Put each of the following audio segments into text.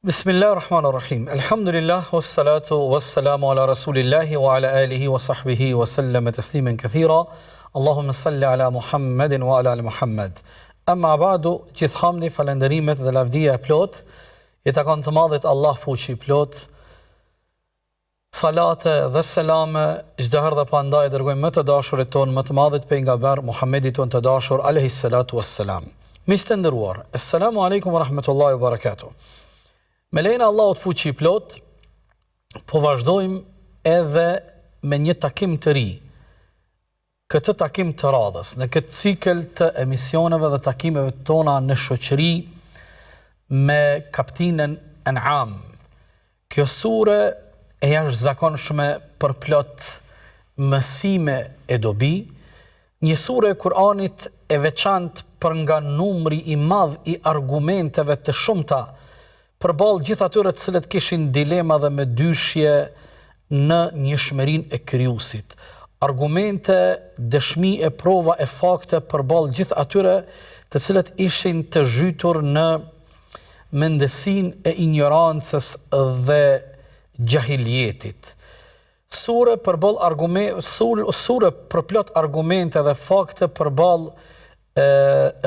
Bismillahirrahmanirrahim. Alhamdulillah wassalatu wassalamu ala rasulillahi wa ala alihi wa sahbihi wa sallama tasliman kathira. Allahumma salli ala Muhammedin wa ala ali Muhammed. Amma ba'du, gjithë hamdi, falenderimet dhe lavdia e plot i takon të madhit Allah fuqi plot. Salate dhe selame çdo herë dhe pandaj dërgojmë më të dashurit ton, më të madhit pejgamber Muhammedit ton të dashur alayhi salatu wassalam. Miq të nderuar, assalamu alaikum wa rahmatullahi wa barakatuh. Me lejnë Allahut fuqi plot, po vazhdojmë edhe me një takim të ri. Këtë takim të radhës, në këtë cikël të emisioneve dhe takimeve tona në shoqëri me kaptinën An'am. Kjo sure e jashtëzakonshme për plot mësime e dobi, një sure e Kur'anit e veçantë për nga numri i madh i argumenteve të shumta përballë gjithë atyre të cilët kishin dilema dhe me dyshje në njëshmërinë e krijuesit. Argumente, dëshmi e prova e fakte përballë gjithë atyre të cilët ishin të zhytur në mendësinë e ignorancës dhe gjahiljetit. Sure përplot argumente dhe fakte përballë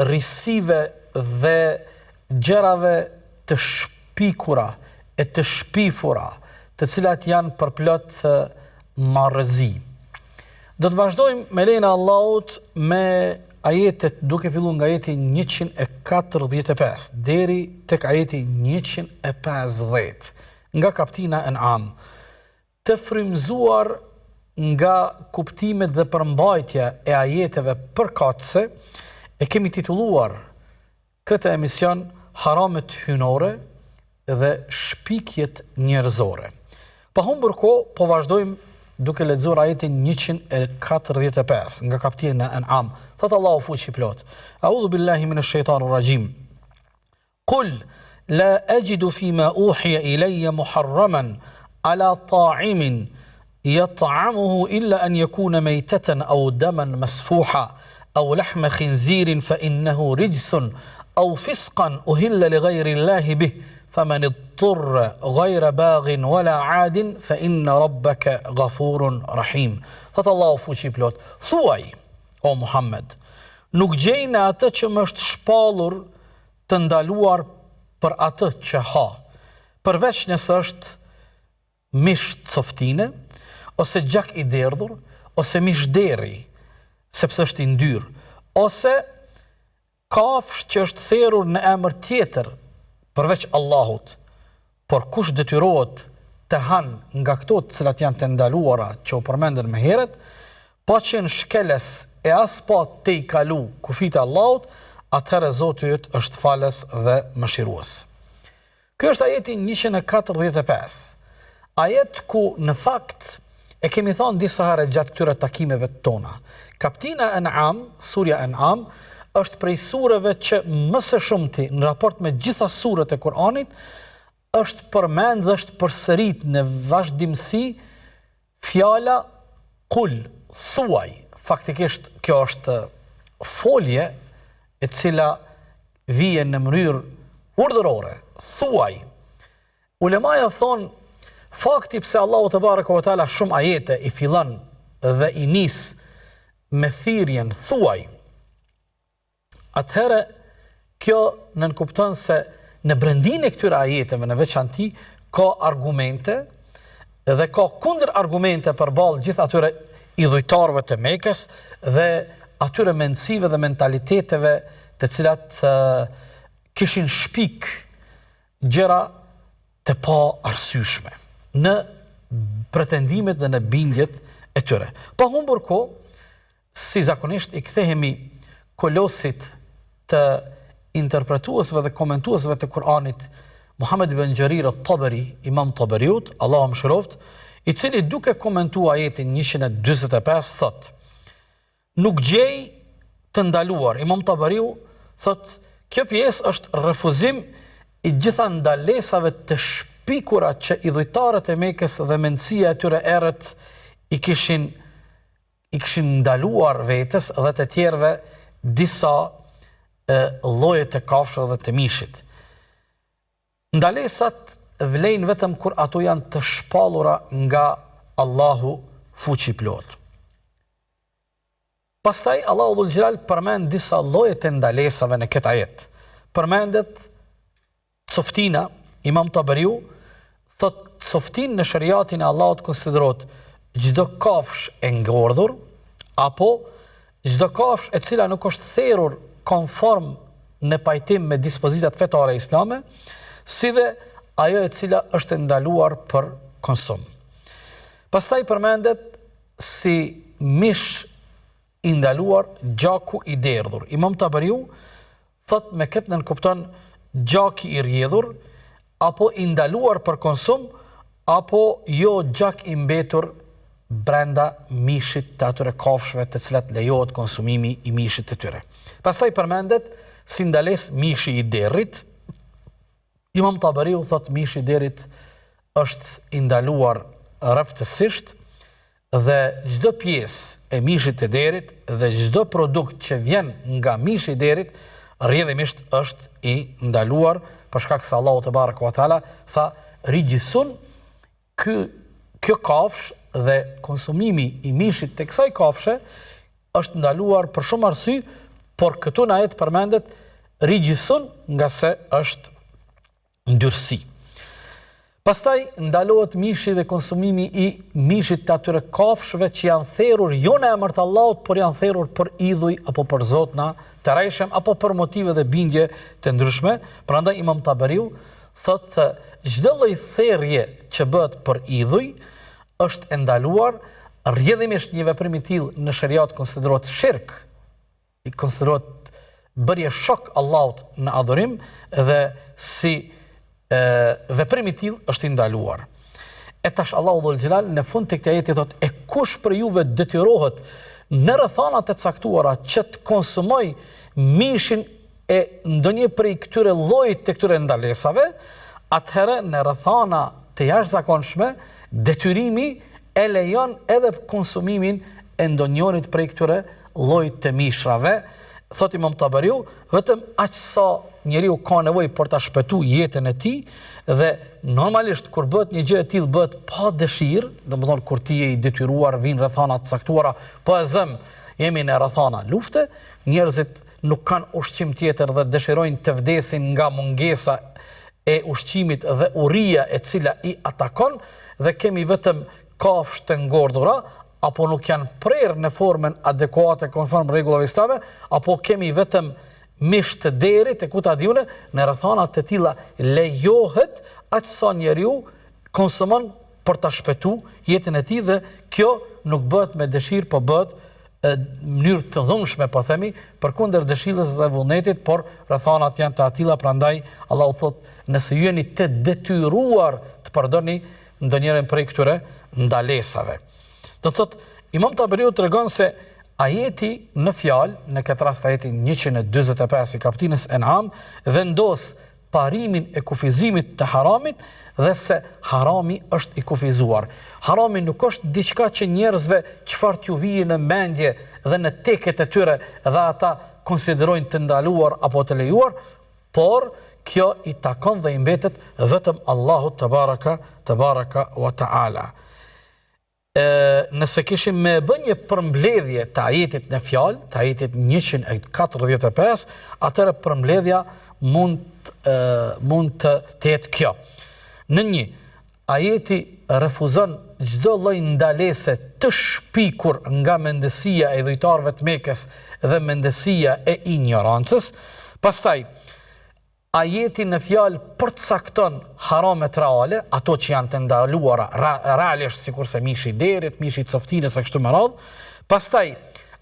risive dhe gjërave të shpikura e të shpifura, të cilat janë përplot marrëzi. Do të vazhdojmë me lejnë Allahut me ajetet duke filluar nga ajeti 145 deri tek ajeti 150 nga kaptina An'am, të frymzuar nga kuptimet dhe përmbajtja e ajeteve përkatëse. E kemi titulluar këtë emision Haramet hynore dhe shpikjet njerëzore. Pa humbur kohë, po vazhdojmë duke lexuar ajetin 145 nga kaptina An'am. Thot Allahu fuqi plot: A'udhu billahi minash shaitanir rajim. Qul la ajidu fima uhiya ilayya muharraman ala ta'imin yat'amuhu illa an yakuna maytatan aw daman masfuha aw lahma khinzirin fa innahu rijsun aw fisqan uhilla li ghayri Allahi bih faman idturra ghayra baghin wala 'adin fa inna rabbaka ghafurun rahim. Thot Allahu fuqi plot: Thuaj, o Muhammed, nuk gjejnë atë që më është shpallur të ndaluar për atë që ha, përveç nëse është mish coftine, ose gjak i derdhur, ose mish deri, sepse është i ndyr, ose kafsh që është therrur në emër tjetër përveç Allahut. Por kush detyrohet të hanë nga këto të cilat janë të ndaluara që u përmendën më herët, pa qenë shkeles e as pa te i kalu kufit e Allahut, atëherë Zoti yt është falës dhe mëshirues. Ky është ajeti 145. Ajet ku në fakt e kemi thënë disa herë gjatë këtyre takimeve tona. Kaptina An'am, surja An'am, është prej sureve që më së shumti në raport me gjitha surët e Kur'anit është përmend dhe është përsërit në vazhdimsi fjala Qul, thuaj. Faktikisht kjo është folje e cila vjen në mënyrë urdhërore, thuaj. Ulemaja thonë, fakti pse Allahu te baraka ve taala shumë ajete i fillon dhe i nis me thirrjen thuaj, atëherë kjo nënkupton se në brendin e këtyre ajeteve në veçanti ka argumente dhe ka kundër argumente përballë gjithë atyre idhujtarëve të Mekës dhe atyre mendësive dhe mentaliteteve të cilat kishin shpik gjëra të pa arsyeshme në pretendimet dhe në bindjet e tyre. Pa humbur kohë, si zakonisht i kthehemi kolosit të interpretuesve dhe komentuesve të Kur'anit, Muhammed ibn Jarir at-Tabari, Imam Tabariut, Allahu mëshiroft, i cili duke komentuar ajetin 145 thot: Nuk gjej të ndaluar. Imam Tabariu thot, kjo pjesë është refuzim i gjitha ndalesave të shpikura që idhujtarët e Mekës dhe mendësia e tyre errët i kishin ndaluar vetes dhe të tjerëve disa lloje të kafshëve dhe të mishit. Ndalesat vlejnë vetëm kur ato janë të shpallura nga Allahu fuqi plot. Pastaj Allahu dhul xhelal përmend disa lloje të ndalesave në këtë ajet. Përmendet coftina, Imam Tabariu thot coftin në shariatin e Allahut konsiderohet çdo kafsh e ngordhur apo çdo kafsh e cila nuk është therrur konform në pajtim me dispozitat fetare islame, si dhe ajo e cila është ndaluar për konsum. Pastaj përmendet si mish i ndaluar gjaku i derdhur. Imam Tabariu thot me këtë nënkupton gjaki i rjedhur, apo i ndaluar për konsum, apo jo gjak i mbetur brenda mishit të atyre kafshëve të cilat lejohet konsumimi i mishit të tyre. Pastaj përmendet si ndales mishi i derrit. Imam Tabariu thot mishi i derrit është i ndaluar rreptësisht dhe çdo pjesë e mishit të derit dhe çdo produkt që vjen nga mishi i derit rrjedhimisht është i ndaluar për shkak se Allahu te baraka wa taala tha rijsun, kjo kafsh dhe konsumimi i mishit të kësaj kafshe është ndaluar për shumë arsye, por këtu në ajet përmendet rijsun nga se është ndyrësi. Pastaj ndalohet mishi dhe konsumimi i mishit të atyre kafshëve që janë therrur jo në emër të Allahut, por janë therrur për idhuj apo për zotna të rrejshëm apo për motive dhe bindje të ndryshme. Prandaj Imam Tabariu thotë çdo lloj therrje që bëhet për idhuj është e ndaluar, rrjedhimisht një veprim i tillë në shariat konsiderohet shirk, i konsiderohet bërje shok Allahut në adhurim dhe si veprimi i tillë është i ndaluar. E tash Allahu dhul xhelal në fund të këtij ajeti thotë e kush për juve detyrohet në rrethana të caktuara që të konsumoj mishin e ndonjë prej këtyre llojit të këtyre ndalesave, atëherë në rrethana të jashtëzakonshme detyrimi e lejon edhe konsumimin e ndonjërit prej këtyre llojit të mishrave. Thot Imam Tabariu, vetëm aq sa njeriu ka nevojë për ta shpëtuar jetën e tij dhe normalisht kur bëhet një gjë e tillë bëhet pa dëshirë, domethënë kur ti je i detyruar vin rrethana të caktuara, po e zëm jemi në rrethana lufte, njerëzit nuk kanë ushqim tjetër dhe dëshirojnë të vdesin nga mungesa e ushqimit dhe urria e cila i atakon dhe kemi vetëm kafshë të ngordhura apo nuk janë prerë në formën adekuate konform rregullave islame, apo kemi vetëm mish të derit e kuta diune, në rrethana të tilla lejohet aq sa njeriu konsumon për ta shpëtuar jetën e tij dhe kjo nuk bëhet me dëshirë, po bëhet në mënyrë të dhunshme, po themi, përkundër dëshirës dhe vullnetit, por rrethanat janë të atilla, prandaj Allahu thotë, nëse jeni të detyruar të përdorni ndonjërin prej këtyre ndalesave. Do thotë, Imam Tabariu tregon se ajeti në fjalë, në këtë rast ajeti 145 i kapitullës En'am, vendos parimin e kufizimit të haramit dhe se harami është i kufizuar. Harami nuk është diçka që njerëzve çfarë t'ju vijë në mendje dhe në teket e tyre dhe ata konsiderojnë të ndaluar apo të lejuar, por kjo i takon dhe i mbetet vetëm Allahut te baraka wa taala. Nëse kishim me bë një përmbledhje të ajetit në fjalë, të ajetit 145, atëherë përmbledhja mund të jetë kjo. Në një, ajeti refuzon çdo lloj ndalese të shpikur nga mendësia e dhujtarëve të Mekës dhe mendësia e ignorancës. Pastaj ajeti në fjalë përcakton haramet reale, ato që janë të ndaluara realisht, sikurse mishi i derit, mishi i coftinës e kështu me radhë. Pastaj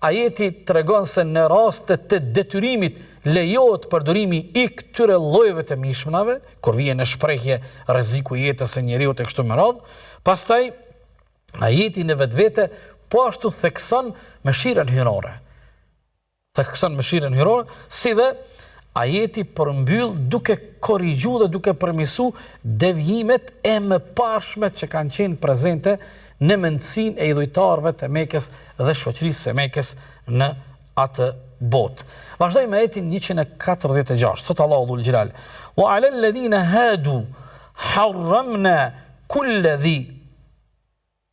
ajeti tregon se në raste të detyrimit lejohet përdorimi i këtyre llojeve të mishmave, kur vjen në shprehje rreziku i jetës së njeriu e kështu me radhë. Pastaj ajeti në vetvete po ashtu thekson mëshirën hyrore. Thekson mëshirën hyrore, si dhe ajeti përmbyll duke korrigju dhe duke përmisu devijimet e mëparshme që kanë qenë prezente në mendsinë e idhujtarëve të Mekës dhe shoqërisë së Mekës në atë botë. Vazhdoj me ajetin 146, thot Allahu dhul xhelal: "Wa 'ala alladhina hadu harramna kulla dhi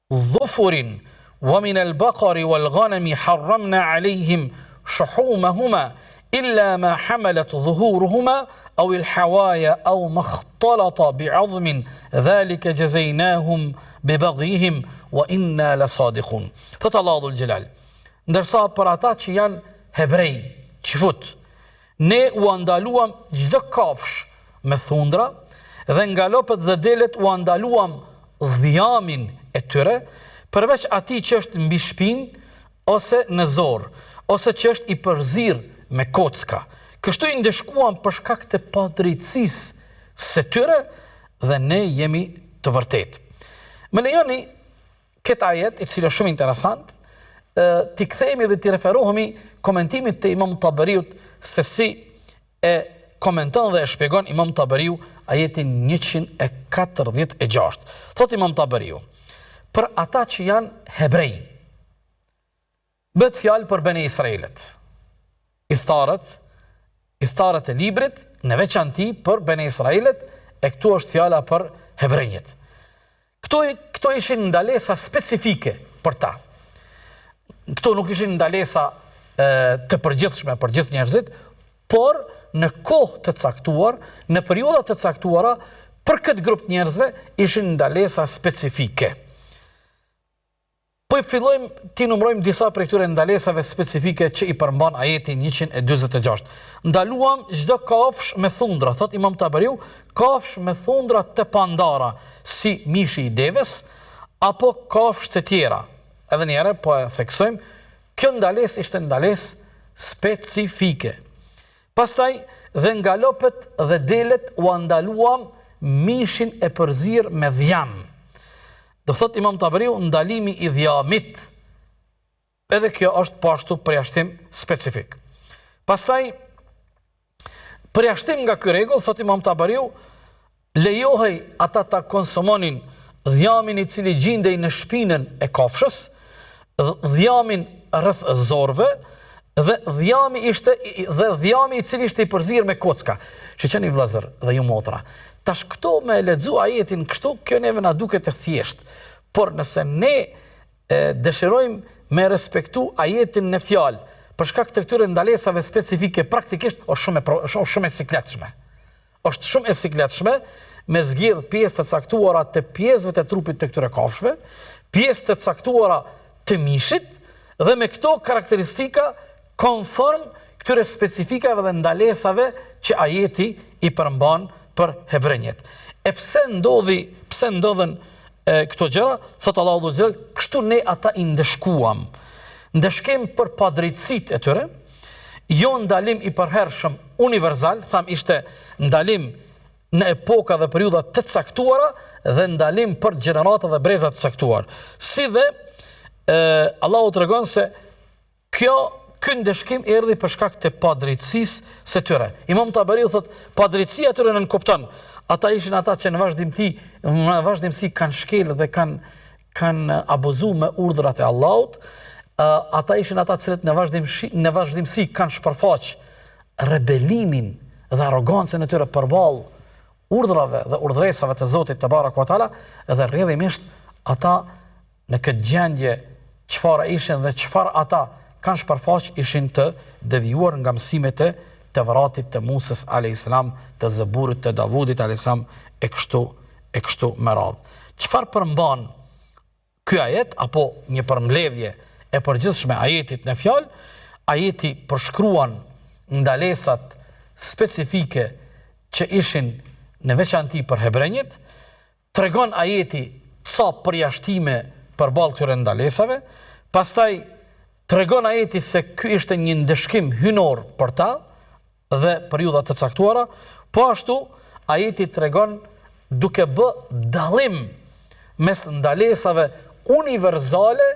dhufurin wa min al-baqari wal-ghanami harramna 'alayhim shuhumahuma إلا ما حملت ظهورهما أو الحوايا أو ما اختلط بعظم ذلك جزيناهم ببغيهم وإنا لصادقون." Thot Allahu dhul xhelal, ndërsa për ata që janë hebrej, qifut, ne u andaluam çdo kafsh me thundra dhe nga lopët dhe delet u andaluam dhjamin e tyre, përveç atij që është mbi shpinë ose në zorë, ose që është i përzir me kocka. Kështu i ndeshkuam për shkak të padrejtësisë së tyre dhe ne jemi të vërtetë. Më lejoni këtë ajet, i cili është shumë interesant, t'i kthehemi dhe t'i referohemi komentimit të Imam Tabariut se si e komenton dhe e shpjegon Imam Tabariu ajetin 146. Thot Imam Tabariu, për ata që janë hebrej, bëhet fjalë për Bene Israelit. I tharët e librit, në veçanti për Bene Israelit, e këtu është fjala për hebrejit. Këto ishin ndalesa specifike për ta. Këto nuk ishin ndalesa të përgjithshme për gjithë njerëzit, por në kohë të caktuar, në periudha të caktuara, për këtë grup njerëzve ishin ndalesa specifike. Po i fillojmë ti numrojmë disa prej këtyre ndalesave specifike që i përmban ajeti 146. Ndaluam çdo kafsh me thundra, thot Imam Tabariu, kafsh me thundra të pandara, si mishi i devës, apo kafsh të tjera. Edhe njëherë po e theksojmë, kjo ndalesë ishte ndalesë specifike. Pastaj dhe nga lopët dhe delet u andaluam mishin e përzir me dhjam. Do thot Imam Tabariu, ndalimi i dhjamit, edhe kjo është po ashtu përjashtim specifik. Pastaj, përjashtim nga ky rregull, thot Imam Tabariu, lejohej ata ta konsumonin dhjamin i cili gjindej në shpinën e kafshës, dhjamin rreth zorëve, dhe dhjami i cili ishte i përzir me kocka. Shqeni vëllezër dhe ju motra, tash këto me lexu ajetin kështu, kjo neve na duket e thjesht, por nëse ne dëshirojmë me respektu ajetin në fjalë, për shkak të këtyre ndalesave specifike, praktikisht është shumë e sikletshme. Është shumë e sikletshme me zgjedh pjesë të caktuara të pjesëve të trupit të këtyre kafshëve, pjesë të caktuara të mishit, dhe me këto karakteristika konform këtyre specifikave dhe ndalesave që ajeti i përmban për hebrenjet. E pse ndodhen këto gjëra, thot Allahu dhul xhelal, kështu ne ata i ndeshkuam. Ndeshkim për padrejtësitë e tyre, jo ndalim i përhershëm universal, tham ishte ndalim në epoka dhe periudha të caktuara dhe ndalim për gjenerata dhe breza të caktuar. Si dhe Allahu tregon se ky ndeshkim erdhi për shkak të padrejtësisë së tyre. Imam Tabariu thot, padrejtësia e tyre nën kupton. Ata ishin ata që në vazhdimsi kanë shkelë dhe kanë abuzuar me urdhrat e Allahut. Ata ishin ata cilët në vazhdimsi kanë shpërfaq rebelimin dhe arrogancën e tyre përballë urdhrave dhe urdhresave të Zotit te Baraku ve Teala, dhe rrjedhimisht ata në këtë gjendje çfarë ishin dhe çfarë ata kanë shpërfaq ishin të devijuar nga mësimet e Tevratit, të Musës a.s., të Zëburit, të Davudit a.s. e kështu me radhë. Çfarë përmban ky ajet, apo një përmbledhje e përgjithshme ajetit në fjalë, ajeti përshkruan ndalesat specifike që ishin në veçanti për hebrenjit, tregon ajeti ca përjashtime përballë këtyre ndalesave, pastaj tregon ajeti se ky ishte një ndeshkim hynor për ta dhe periudha të caktuara, po ashtu ajeti tregon duke bë dallim mes ndalesave universale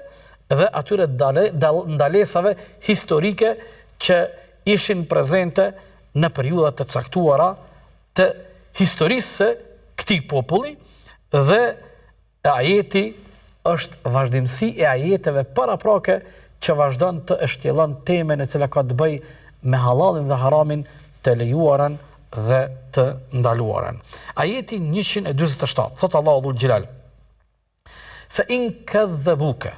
dhe atyre ndalesave historike që ishin prezente në periudha të caktuara të historisë së këtij populli, dhe ajeti është vazhdimsi e ajeteve paraprake që vazhdon të shtjellon temën e cila ka të bëjë me halalin dhe haramin, të lejuarën dhe të ndaluarën. Ajeti 147, thot Allahu dhul Gjelal: Fa in kadhabuka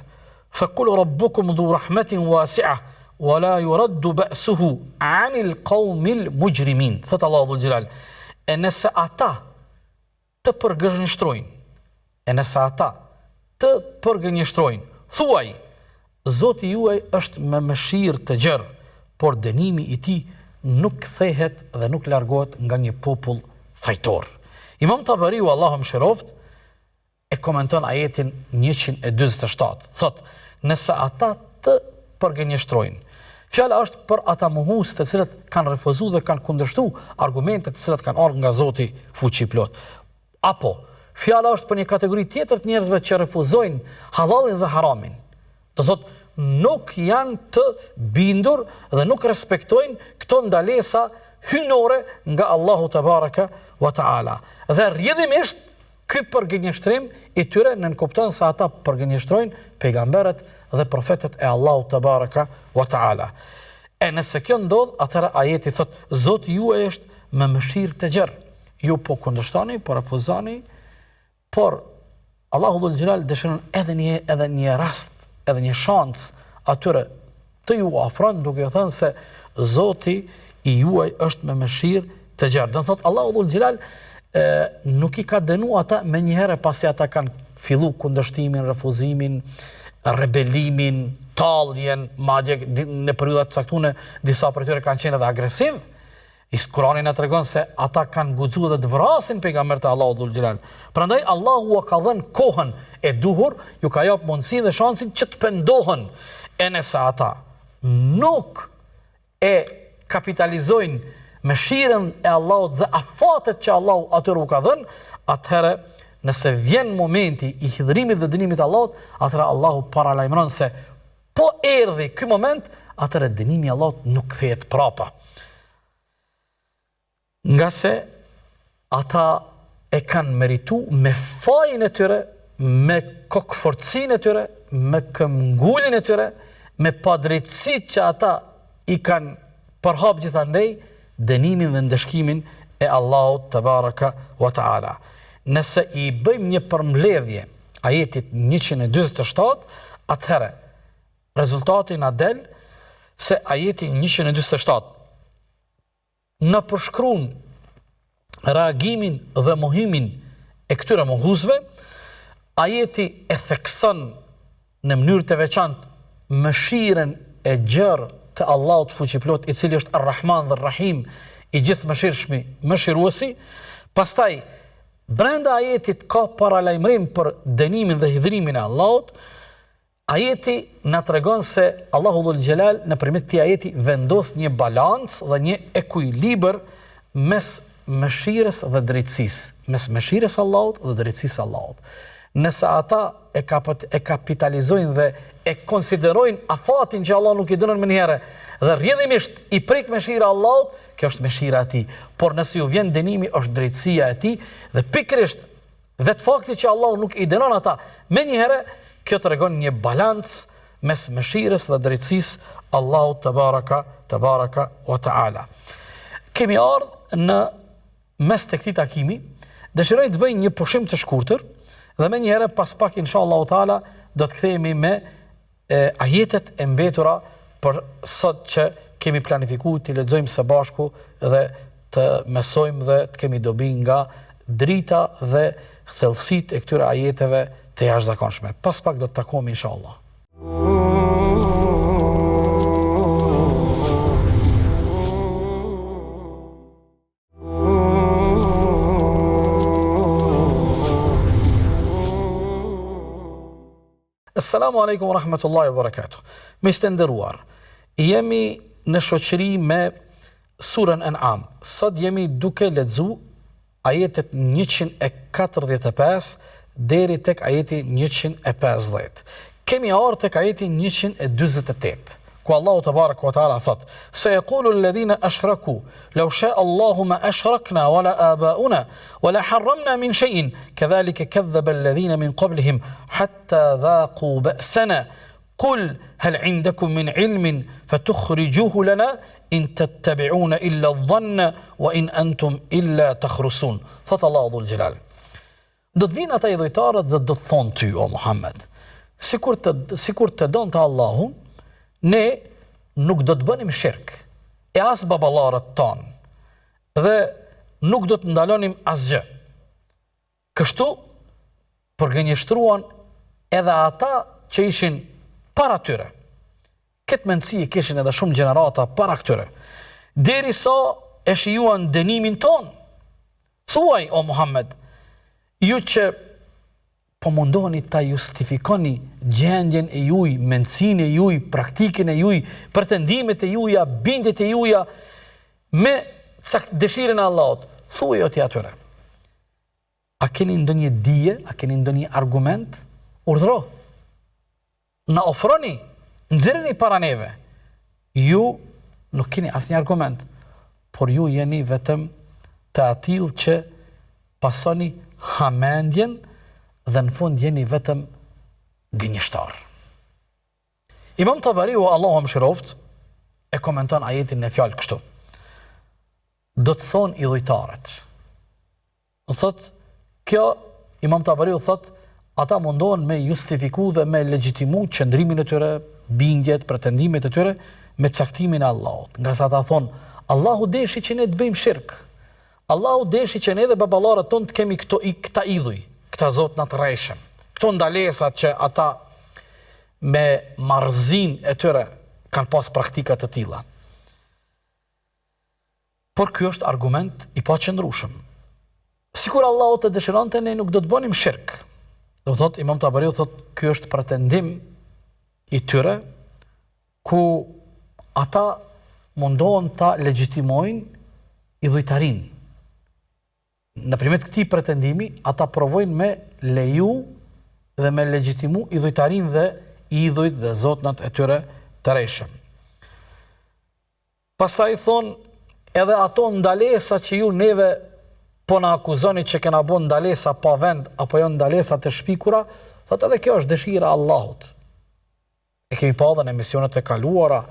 faqul rabbukum dhu rahmatin wasi'ah wa la yuraddu ba'suhu 'anil qawmil mujrimin. Thot Allahu dhul Gjelal: e nëse ata të përgënjeshtrojnë, thuaj, Zoti juaj është me mëshirë të gjerë, por dënimi i tij nuk kthehet dhe nuk largohet nga një popull fajtor. Imam Tabariu, Allahu mëshiroft, e komenton ajetin 147. Thot, nëse ata të përgënjeshtrojnë, fjala është për ata mohues të cilët kanë refuzuar dhe kanë kundërshtuar argumentet të cilat kanë ardhur nga Zoti fuqiplot. Apo fjala është për një kategori tjetër të njerëzve që refuzojnë halalin dhe haramin. Do thot, nuk janë të bindur dhe nuk respektojnë këto ndalesa hynore nga Allahu te baraka wa taala. Dhe rrjedhimisht ky përgënjeshtrim i tyre nënkupton se ata përgënjeshtrojnë pejgamberët dhe profetët e Allahu te baraka wa taala. E nëse kjo ndodh, atëra ajeti thot, Zoti juaj është me mëshirë të gjerë. Ju po kundërshtoni, po refuzoni, por Allahu dhul Gjelal dëshiron edhe një rast, edhe një shans atyre të ju afron, duke thënë se Zoti i juaj është me mëshirë të gjerë. Do thot Allahu dhul Gjelal nuk i ka dënu ata me njëherë pasi ata kanë fillu kundërshtimin, refuzimin, rebelimin, talljen, madje në periudha të caktuara disa prej tyre kanë qenë edhe agresiv. Kurani na tregon se ata kanë guxuar dhe të vrasin pejgamberët e Allahut dhul Gjelal. Prandaj Allahu u ka dhënë kohën e duhur, ju ka jap mundësinë dhe shansin që të pendohen. E nëse ata nuk e kapitalizojnë mëshirën e Allahut dhe afatet që Allahu atyre u ka dhënë, atëherë nëse vjen momenti i hidhrimit dhe dënimit të Allahut, atëherë Allahu paralajmëron se po erdhi ky moment, atëherë dënimi i Allahut nuk kthehet prapa. Nga se ata e kanë meritu me fajin e tyre, me kokëforcin e tyre, me këmbgullin e tyre, me padrejtësit që ata i kanë përhap gjithandej, dënimin dhe ndëshkimin e Allahut te baraka wa taala. Nëse i bëjmë një përmbledhje ajetit 147, atëherë rezultati na del se ajeti 147 në përshkruan reagimin dhe mohimin e këtyre mohuesve, ajeti e thekson në mënyrë të veçantë mëshirën e gjerë të Allahut fuqiplot, i cili është Ar-Rahman dhe Ar-Rahim, i gjithë mëshirshmi, mëshiruesi. Pastaj brenda ajetit ka paralajmërim për dënimin dhe hidhrimin e Allahut. Ajeti na tregon se Allahu dhul Gjelal nëpërmjet këtij ajeti vendos një balancë dhe një ekuilibër mes mëshirës dhe drejtësisë, mes mëshirës së Allahut dhe drejtësisë së Allahut. Nëse ata e kapitalizojnë dhe e konsiderojnë afatin që Allah nuk i dënon më njëherë dhe rrjedhimisht i prik mëshira e Allahut, kjo është mëshira e tij. Por nëse ju vjen dënimi, është drejtësia e tij dhe pikërisht vetë fakti që Allah nuk i dënon ata më njëherë, kjo tregon një balancë mes mëshirës dhe drejtësisë Allahut te baraka wa taala. Kemi ardhur në mes të këtij takimi, dëshiroj të bëj një pushim të shkurtër dhe më njëherë pas pak inshallah taala do të kthehemi me ajetet e mbetura për sot që kemi planifikuar të lexojmë së bashku dhe të mësojmë dhe të kemi dobi nga drita dhe thellësitë e këtyre ajeteve të jashtëzakonshme. Pas pak do të takohemi inshallah. Assalamu alaikum wa rahmatullahi wa barakatuh. Me të nderuar, jemi në shoqëri me surën An'am. Sot jemi duke lexuar ajetet 145 deri tek ajeti 150. Kemi ardhur tek ajeti 148. Ku Allahu te baraka wa taala thot: "Sayaqulu alladhina ashraku law sha'a Allahu ma ashrakna wala aba'una wala harramna min shay'in kadhalika kadhaba alladhina min qablihim hatta dhaqu ba'sana قل هل عندكم من علم فتخرجوه لنا إن تتبعون إلا الظن وإن أنتم إلا تخرصون. Thot Allahu Dhul Gjelal. Do të vinë ata idhujtarët dhe do të thonë ty, o Muhammed, sikur të donë të Allahu, ne nuk do të bënim shirk, e as baballarët tonë, dhe nuk do të ndalonim asgjë. Kështu përgënjeshtruan edhe ata që ishin para tyre. Këtë mendësi e kishin edhe shumë gjenerata para këtyre. Derisa e shijuan dënimin ton. Thuaj, o Muhammed, ju që po mundoheni ta justifikoni gjendjen e juj, mendësinë e juj, praktikën e juj, pretendimet e juja, bindjet e juja me dëshirën e Allahut. Thuaj o ti atyre. A keni ndonjë dije, a keni ndonjë argument? Urdhro. Na ofroni, nxjerrni para neve. Ju nuk keni asnjë argument, por ju jeni vetëm të atill që pasoni hamendjen dhe në fund jeni vetëm gënjeshtar. Imam Tabariu, Allahu mëshiroft, e komenton ajetin në fjalë kështu. Do të thonë idhujtarët. Thot, kjo Imam Tabariu thot, ata mundohen me justifiku dhe me legjitimu qëndrimin e tyre, bindjet, pretendimet e tyre me caktimin e Allahut. Nga sa ata thonë, Allahu deshi që ne të bëjmë shirk. Allahu deshi që ne dhe baballarët tonë të kemi këta idhuj, këta zotë në të rejshem. Këto ndalesat që ata me marzin e tyre kanë pas praktikat të tilla. Por ky është argument i paqëndrueshëm. Sikur Allahu të dëshironte ne nuk do të bënim shirk. Do thot Imam Tabariu thot ky është pretendim i tyre ku ata mundohen ta legjitimojnë idhujtarin. Nëpërmjet këtij pretendimi ata provojnë me leju dhe me legjitimu idhujtarin dhe idhujt dhe zotnat e tyre të rejshëm. Pastaj thon edhe ato ndalesa që ju neve po na akuzoni që kena bën ndalesa pa vend apo jo ndalesa të shpikura, thot edhe kjo është dëshira e Allahut. E kemi pa edhe në emisionet e kaluara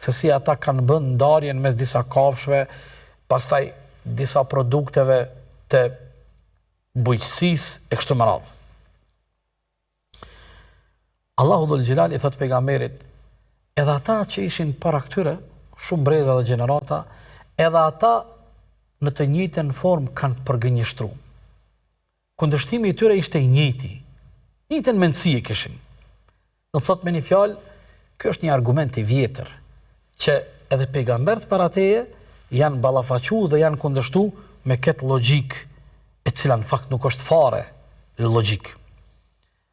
se si ata kanë bën ndarjen mes disa kafshëve, pastaj disa produkteve të bujqësisë e kështu me radhë. Allahu Dhul Gjelal i thot pejgamberit, edhe ata që ishin para këtyre, shumë breza dhe gjenerata, edhe ata në të njëjtën formë kanë përgënjeshtru. Kundërshtimi i tyre ishte i njëjti. Njëjtën mendësi e kishin. Do thot me një fjalë, ky është një argument i vjetër që edhe pejgambert para teje janë ballafaqu dhe janë kundërshtu me këtë logjik e cila në fakt nuk është fare logjik.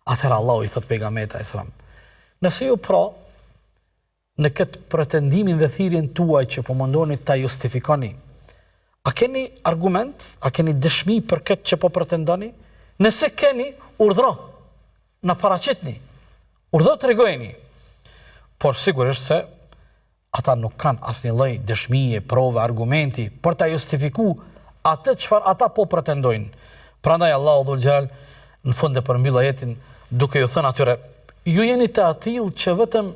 Atëherë Allahu i thot pejgamberit alayhis salam, nëse ju pra në këtë pretendimin dhe thirrjen tuaj që po mundoni ta justifikoni, a keni argument, a keni dëshmi për këtë që po pretendoni? Nëse keni, urdhro, na paraqitni. Urdhro tregojeni. Por sigurisht se ata nuk kanë asnjë lloj dëshmie, prove, argumenti për ta justifikuar atë çfarë ata po pretendojnë. Prandaj Allahu Dhul Gjelal në fund e përmbyll ajetin duke ju thënë atyre, ju jeni të atill që vetëm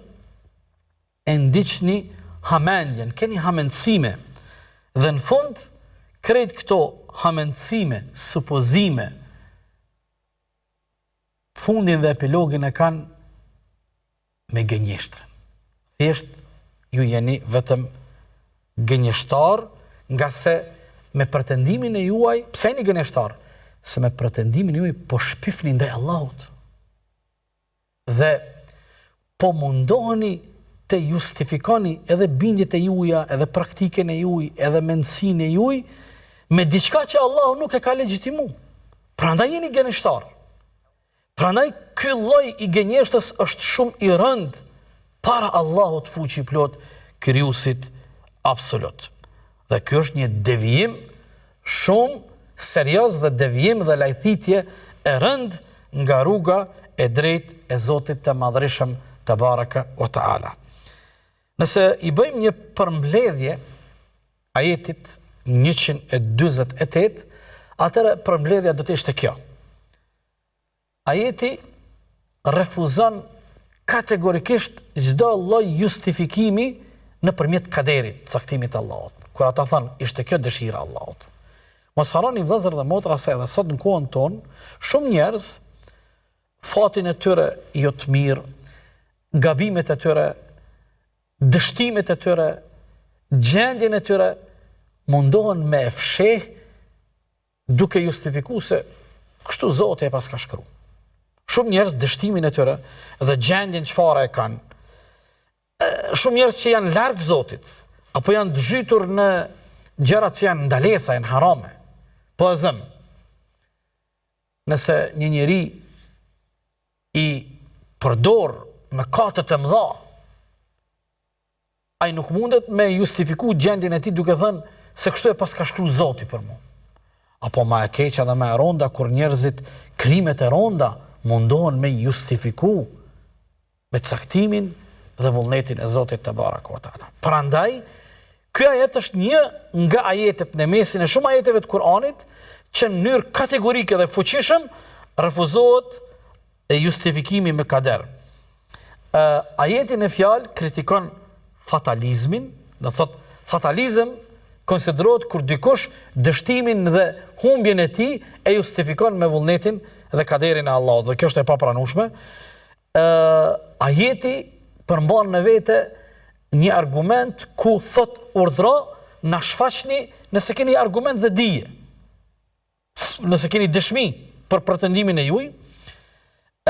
e ndiqni hamendjen, keni hamendësime. Dhe në fund krejt këto hamendësime, supozime, fundin dhe epilogin e kanë me gënjeshtrën. Thjesht ju jeni vetëm gënjeshtar, nga se me pretendimin e juaj, pse jeni gënjeshtar? Se me pretendimin e juaj po shpifni ndaj Allahut. Dhe po mundoheni të justifikoni edhe bindjet e juja, edhe praktikën e juj, edhe mendësinë e juj, me diçka që Allahu nuk e ka legjitimu. Prandaj jeni gënjeshtar. Prandaj ky lloj i gënjeshtës është shumë i rënd para Allahut fuqi plot, krijuesit absolut. Dhe ky është një devijim shumë serioz dhe devijim dhe lajthitje e rënd nga rruga e drejtë e Zotit të Madhërisëm te baraka wa taala. Nëse i bëjmë një përmbledhje ajetit 148, atëra përmbledhja do të ishte kjo. Ajeti refuzon kategorikisht çdo lloj justifikimi nëpërmjet kaderit, caktimit të Allahut. Kur ata thënë, ishte kjo dëshira e Allahut. Mos harroni vëllezër dhe motra se edhe sot në kohën tonë, shumë njerëz fatin e tyre jo të mirë, gabimet e tyre, dështimet e tyre, gjendjen e tyre mundohen me e fsheh duke justifikuar se kështu Zoti e pas ka shkruar. Shumë njerëz dështimin e tyre dhe gjendjen çfarë e kanë. Shumë njerëz që janë larg Zotit, apo janë dëgjuar në gjëra që janë ndalesa, janë harame. Po e zëm, nëse një njeri i përdor mëkatet e mëdha, ai nuk mundet me justifiku gjendjen e tij duke thënë se kështu e pas ka shkruar Zoti për mua. Apo ma e keqa dhe ma e ronda kur njerëzit krimet e ronda mundohen me justifiku me caktimin dhe vullnetin e Zotit te baraka wa taala. Prandaj, ky ajet është një nga ajetet në mesin e shumë ajeteve të Kuranit që në mënyrë kategorike dhe fuqishëm refuzohet e justifikimi me kader. Ajetin e fjalë kritikon fatalizmin, do thot fatalizëm konsiderohet kur dikush dështimin dhe humbjen e tij e justifikon me vullnetin dhe kaderin e Allahut. Dhe kjo është e papranueshme. Ajeti përmban në vete një argument ku thot urdhro na shfaqni nëse keni argument dhe dije. Nëse keni dëshmi për pretendimin e juaj.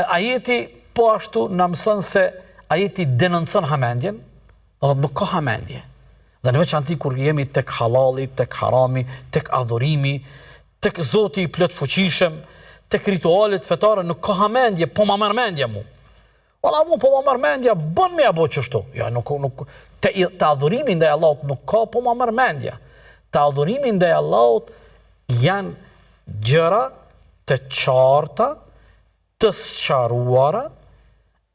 Ajeti po ashtu na mëson se ajeti denoncon hamendjen, do nuk ka hamendje. Dhe në veçanti kur jemi tek halali, tek harami, tek adhurimi, tek Zoti i plot fuqishëm, tek ritualet fetare nuk ka hamendje, po ma merr mendja mu. Wala mu po ma merr mendja, bën me apo çështo. Ja nuk te adhurimi ndaj Allahut nuk ka po ma merr mendja. Te adhurimi ndaj Allahut janë gjëra të qarta, të sqaruara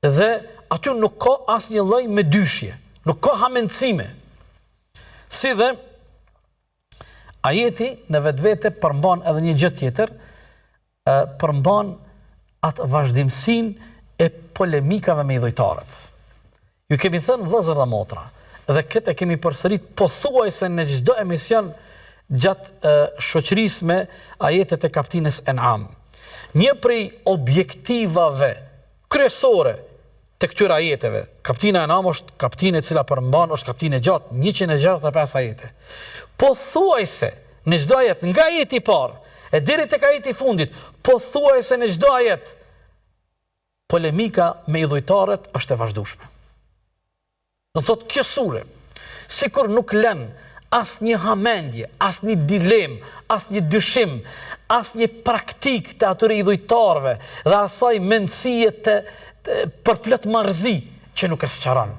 dhe aty nuk ka asnjë lloj me dyshje, nuk ka hamendësime. Si dhe ajeti në vetvete përmban edhe një gjë tjetër, përmban atë vazhdimsinë e polemikave me idhujtarët. Ju kemi thënë vëllezër dhe motra, dhe këtë kemi përsërit pothuajse në çdo emision gjatë shoqërisë me ajetet e kapitines En'am. Një prej objektivave kryesore të këtyre ajeteve, kaptina En'am është kapitine e cila përmban, është kapitine gjatë, 165 ajete. Pothuajse në çdo ajet, nga ajeti i parë e deri tek ajeti i fundit, pothuajse në çdo ajet polemika me idhujtarët është e vazhdueshme. Do thotë kjo sure, sikur nuk lën asnjë hamendje, asnjë dilem, asnjë dyshim, asnjë praktik të atyre idhujtarëve dhe asaj mendësie të përplot marrëzi që nuk e sqaron.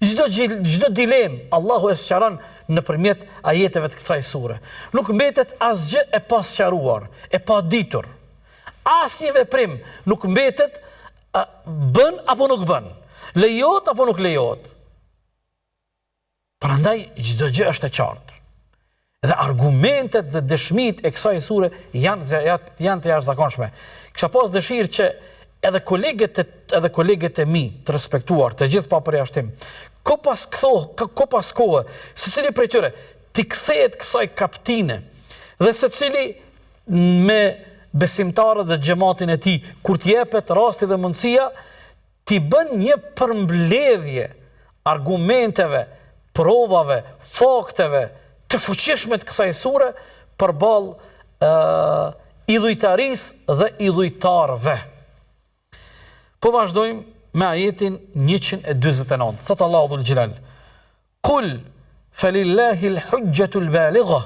Çdo dilem Allahu e sqaron nëpërmjet ajeteve të kësaj sure. Nuk mbetet asgjë e pasqaruar, e paditur. Asnjë veprim nuk mbetet bën apo nuk bën, lejohet apo nuk lejohet. Prandaj çdo gjë është e qartë. Dhe argumentet dhe dëshmit e kësaj sure janë të jashtëzakonshme. Kisha pas dëshirë që edhe kolegët e mi të respektuar, të gjithë pa përjashtim, ko pas kohë, secili prej tyre t'i kthehet kësaj kapitine dhe secili me besimtarët dhe xhamatin e tij kur t'i jepet rasti dhe mundësia t'i bën një përmbledhje argumenteve, provave, fakteve të fuqishme të kësaj sure përballë idhujtarisë dhe idhujtarëve. Po vazhdojmë me ajetin 149. Thot Allahu dhul Jalal: "Qul falillahi al-hujjatu al-baligha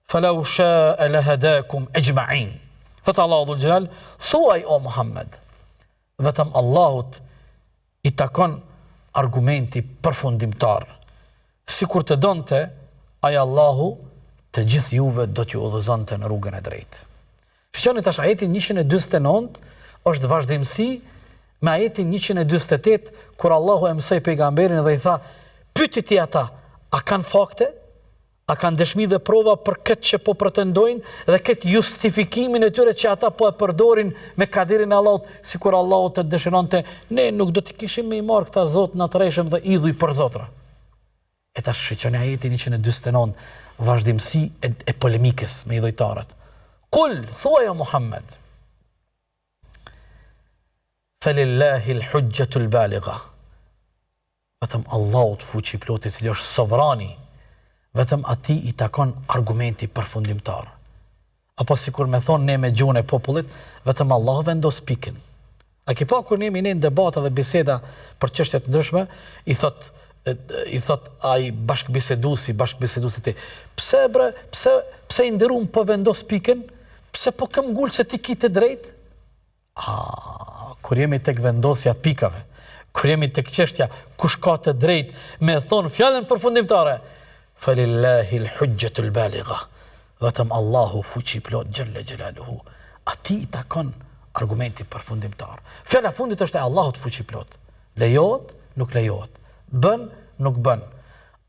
falau sha'a lahadakum ajma'in." Thot Allahu dhul Jalal: "Thuaj o Muhammed, vetëm Allahut i takon argumenti përfundimtar. Sikur të donte, ai Allahu të gjithë juve do t'ju udhëzonte në rrugën e drejtë." Shqoni tash ajetin 149 është vazhdimsi me ajetin 148 kur Allahu e mësoi pejgamberin dhe i tha: "Pyeti ti ata, a kanë fakte? A kanë dëshmi dhe prova për këtë që po pretendojnë dhe këtë justifikimin e tyre që ata po e përdorin me kaderin e Allahut, sikur Allahu të dëshironte, ne nuk do të kishim me i marrë këta zot në të rejshëm dhe idhuj për zotra. E ta shqyqoni ajetin 149, vazhdimësi e polemikës me idhujtarët. Kull, thuaj o Muhammed, falillahi l-hujjatul baligha. Vetëm Allahut fuqi i plotë, i cili është sovrani, vetëm ati i takon argumenti përfundimtar. Apo sikur me thonë ne me gjuhën e popullit, vetëm Allah vendos pikën. A ki pa kur jemi ne në debata dhe biseda për çështje të ndryshme, i thot ai bashkëbiseduesi ti, pse i ndërum po vendos pikën? Pse po këm ngul se ti ki të drejt? Kur jemi tek vendosja pikave, kur jemi tek çështja kush ka të drejt, me thonë fjalën përfundimtare, falillahi l-hujjatul baligha. Vetëm Allahu fuqi plot xhalla xhelaluhu. Ati i takon argumenti përfundimtar. Fjala fundit është e Allahut fuqi plot. Lejohet, nuk lejohet. Bën, nuk bën.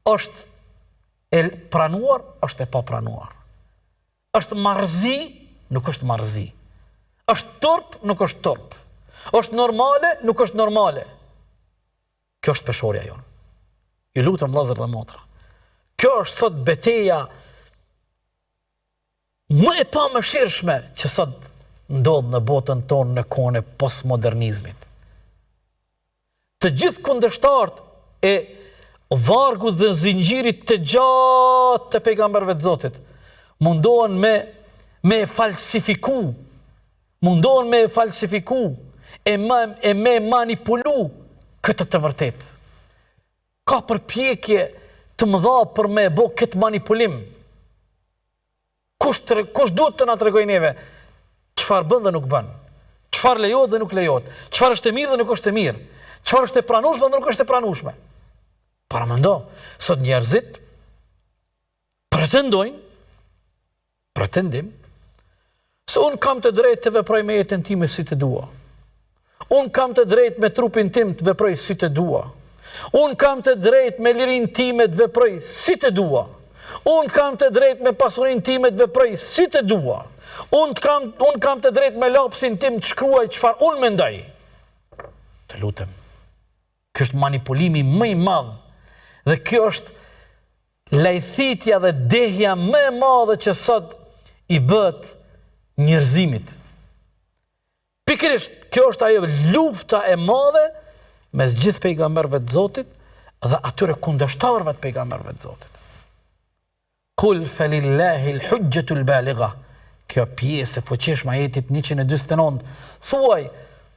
Është e pranuar, është e papranuar. Është marrëzi, nuk është marrëzi. Është turp, nuk është turp. Është normale, nuk është normale. Kjo është peshorja jonë. Ju lutem vëllezër dhe motra. Kjo është sot betejë më e pamëshirshme që sot ndodh në botën tonë në kohën e postmodernizmit. Të gjithë kundërshtarët e vargut dhe zinxhirit të gjatë të pejgamberëve të Zotit mundohen me falsifiku, e me manipulu këtë të vërtet. Ka përpjekje të mëdha për me bo këtë manipulim. Kush duhet të na tregoj neve çfarë bën dhe nuk bën, çfarë lejohet dhe nuk lejohet, çfarë është e mirë dhe nuk është e mirë, çfarë është e pranueshme dhe nuk është e pranueshme. Paramendo, sot njerëzit pretendim se unë kam të drejtë të veproj me jetën time si të dua. Unë kam të drejtë me trupin tim të veproj si të dua. Unë kam të drejtë me lirin time të veproj si të dua. Unë kam të drejtë me pasurin time të veproj si të dua. Unë kam të drejtë me lapsin tim të shkruaj çfarë unë mendoj. Të lutem. Kjo është manipulimi më i madh. Dhe kjo është lajthitja dhe dehja më e madhe që sot i bëhet njerëzimit. Pikërisht, kjo është ajo lufta e madhe mes gjithë pejgamberëve të Zotit dhe atyre kundërshtarëve të pejgamberëve të Zotit. Kul falillahi l-hujjatul baligha. Kjo pjesë e fuqishme ajetit 149, thuaj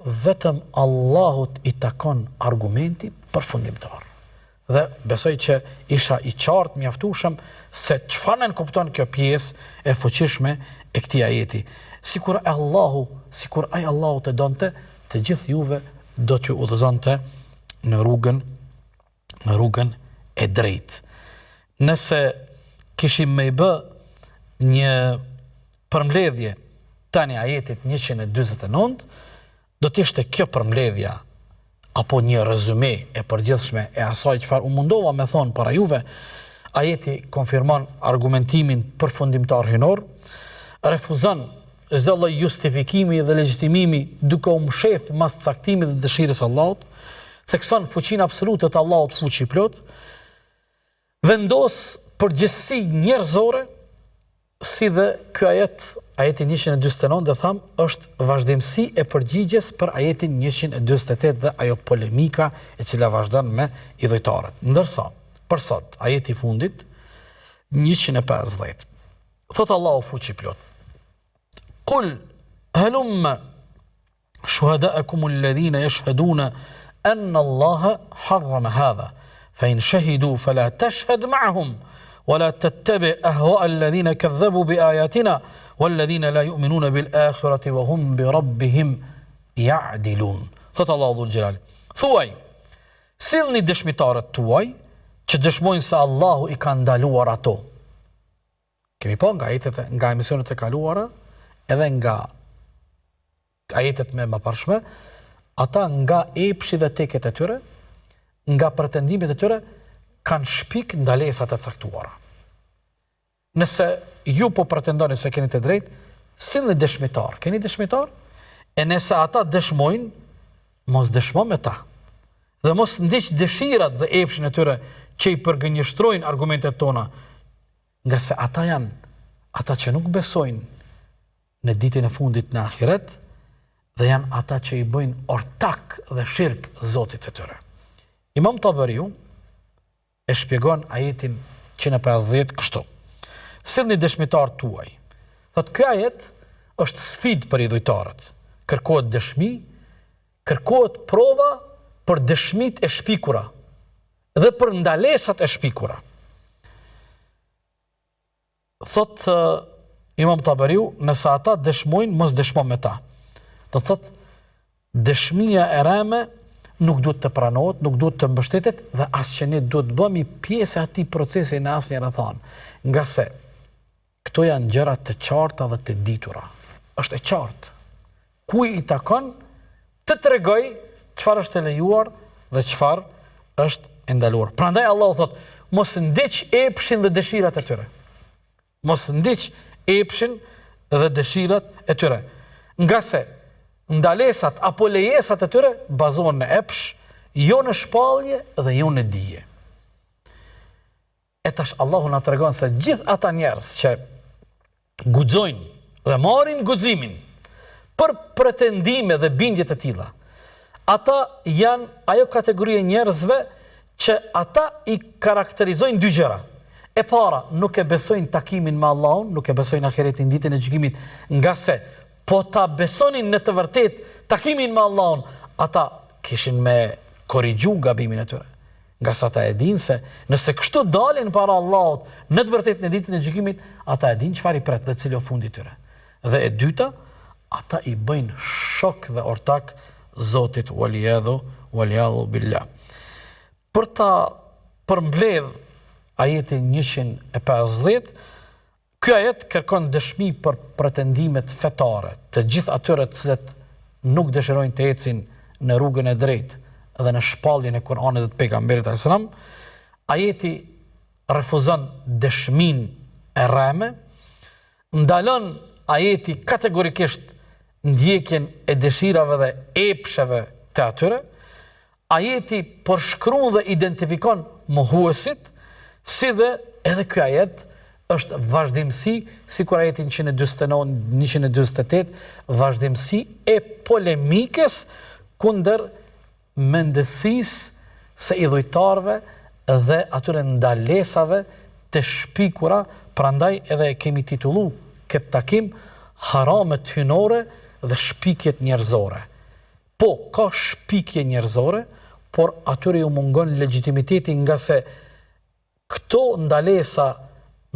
vetëm Allahut i takon argumenti përfundimtar. Dhe besoj që isha i qartë mjaftueshëm se çfarë nën kupton kjo pjesë e fuqishme e këtij ajeti. Sikur ai Allahu të donte, të gjithë juve do t'ju udhëzonte në rrugën e drejtë. Nëse kishim me i bë një përmbledhje tani ajetit 149, do t'ishte kjo përmbledhja apo një rezume e përgjithshme e asaj çfarë u mundova me thonë para juve. Ajeti konfirmon argumentimin përfundimtar hynor, refuzon çdo lloj justifikimi dhe legjitimimi duke u mshef mas caktimit dhe dëshirës së Allahut, thekson fuqinë absolute të Allahut fuqi plot, vendos përgjegjësi njerëzore, si dhe ky ajeti 149 dhe tham është vazhdimsi e përgjigjes për ajetin 148 dhe ajo polemika e cila vazhdon me idhujtarët. Ndërsa, për sot, ajeti fundit 150. Thot Allahu fuqi plot. قل هلم شهداءكم الذين يشهدون أن الله حرم هذا فإن شهدوا فلا تشهد معهم ولا تتبع أهواء الذين كذبوا بآياتنا والذين لا يؤمنون بالآخرة وهم بربهم يعدلون. Thot Allahu dhul Gjelali, thuaj, sillni dëshmitarët tuaj që dëshmojnë se Allahu i ka ndaluar ato. Kemi po nga emisionet e kaluara edhe nga ajetet me më parshme, ata nga epshi dhe teket e tyre, nga pretendimet e tyre, kanë shpik ndalesat e caktuara. nëse ju po pretendoni se keni të drejtë, sillni dëshmitar. Keni dëshmitar? E nëse ata dëshmojnë, mos dëshmo me ta. Dhe mos ndiq dëshirat dhe epshin e tyre që i përgënjështrojnë argumentet tona, nga se ata janë ata që nuk besojnë në ditën e fundit në ahiret, dhe janë ata që i bëjnë ortak dhe shirk Zotit e tyre. Imam Tabariu e shpjegon ajetin 150 kështu. Sillni dëshmitar tuaj. Thotë ky ajet është sfidë për idhujtarët. Kërkohet dëshmi, kërkohet prova për dëshmitë e shpikura dhe për ndalesat e shpikura. Thotë Imam Tabariu, nëse ata dëshmojnë, mos dëshmo me ta. Do thotë, dëshmia e rreme nuk duhet të pranohet, nuk duhet të mbështetet dhe as që ne duhet të bëmi pjesë e atij procesi në asnjë rrethon. Nga se këto janë gjëra të qarta dhe të ditura. Është e qartë. Kuj i takon të tregoj çfarë është e lejuar dhe çfarë është e ndaluar. Prandaj Allahu thotë, mos ndiq epshin dhe dëshirat e tyre. Mos ndiq epshin dhe dëshirat e tyre. Nga se ndalesat apo lejesat e tyre bazohen në epsh, jo në shpallje dhe jo në dije. E tash Allahu na tregon se gjithë ata njerëz që guxojnë dhe marrin guximin për pretendime dhe bindje të tilla, ata janë ajo kategori e njerëzve që ata i karakterizojnë dy gjëra. E para, nuk e besojnë takimin me Allahun, nuk e besojnë ahiretin, ditën e gjykimit, nga se po ta besonin në të vërtet takimin me Allahun, ata kishin me korrigju gabimin e tyre. Nga sa ata e dinë se nëse kështu dalin para Allahut në të vërtet në ditën e gjykimit, ata e dinë çfarë i pret dhe cili është fundi i tyre. Dhe e dyta, ata i bëjnë shok dhe ortak Zotit waliyadhu billah. Për ta përmbledh ajetin 150, ky ajet kërkon dëshmi për pretendimet fetare të gjithë atyre të cilët nuk dëshirojnë të ecin në rrugën e drejtë dhe në shpalljen e Kur'anit dhe të pejgamberit alayhis salam. Ajeti refuzon dëshminë e rreme, ndalon ajeti kategorikisht ndjekjen e dëshirave dhe epsheve të atyre. Ajeti përshkruan dhe identifikon mohuesit, si dhe edhe ky ajet është vazhdimsi, sikur ajeti 149-148, vazhdimsi e polemikës kundër mendësisë së idhujtarëve dhe atyre ndalesave të shpikura. Prandaj edhe e kemi titullu këtë takim haramet hynore dhe shpikjet njerëzore. Po, ka shpikje njerëzore, por atyre ju mungon legitimiteti, nga se këto ndalesa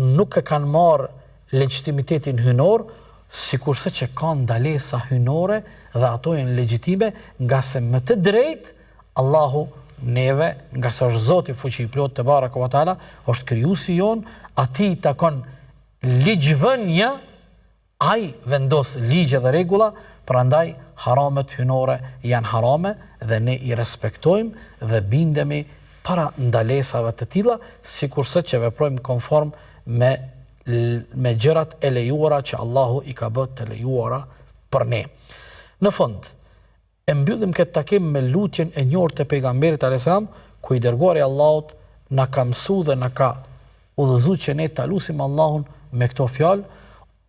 nuk e kanë marrë legitimitetin hynor, sikurse që kanë ndalesa hynore dhe ato janë legjitime, nga se më të drejt Allahu neve, nga se është Zoti fuqi i plot te baraka wa taala, është krijuesi jon, atij takon ligjvënia, ai vendos ligje dhe rregulla. Prandaj haramet hynore janë harame dhe ne i respektojmë dhe bindemi para ndalesave të tilla, sikurse që veprojmë konform me gjërat e lejuara që Allahu i ka bërë të lejuara për ne. Në fund, e mbyllim këtë takim me lutjen e njohur të pejgamberit alayhis salam, ku i dërguari i Allahut na ka mësuar dhe na ka udhëzuar që ne ta lutim Allahun me këto fjalë: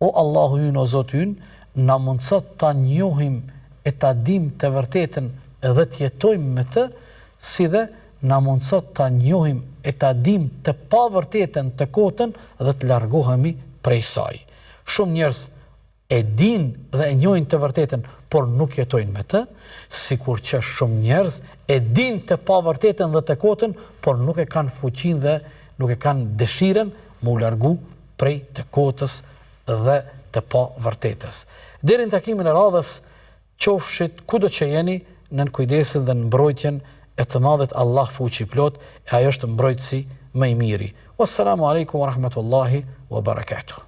O Allahu ynë, o Zoti ynë, na mundësot ta njohim e ta dim të vërtetën dhe të jetojmë me të, si dhe na mundësot ta njohim e ta dim të pavërtetën të kotën dhe të largohemi prej saj. Shumë njerëz e din dhe e njohin të vërtetën, por nuk jetojnë me të, sikur që shumë njerëz e din të pavërtetën dhe të kotën, por nuk e kanë fuqinë dhe nuk e kanë dëshirën më u largu prej të kotës dhe të pavërtetës. Deri në takimin e radhës, qofshit kudo që jeni, nën kujdesin dhe në mbrojtjen e të madhet Allah fuqi i plot, e ajo është mbrojtësi më i miri. Wassalamu alaikum wa rahmatullahi wa barakatuh.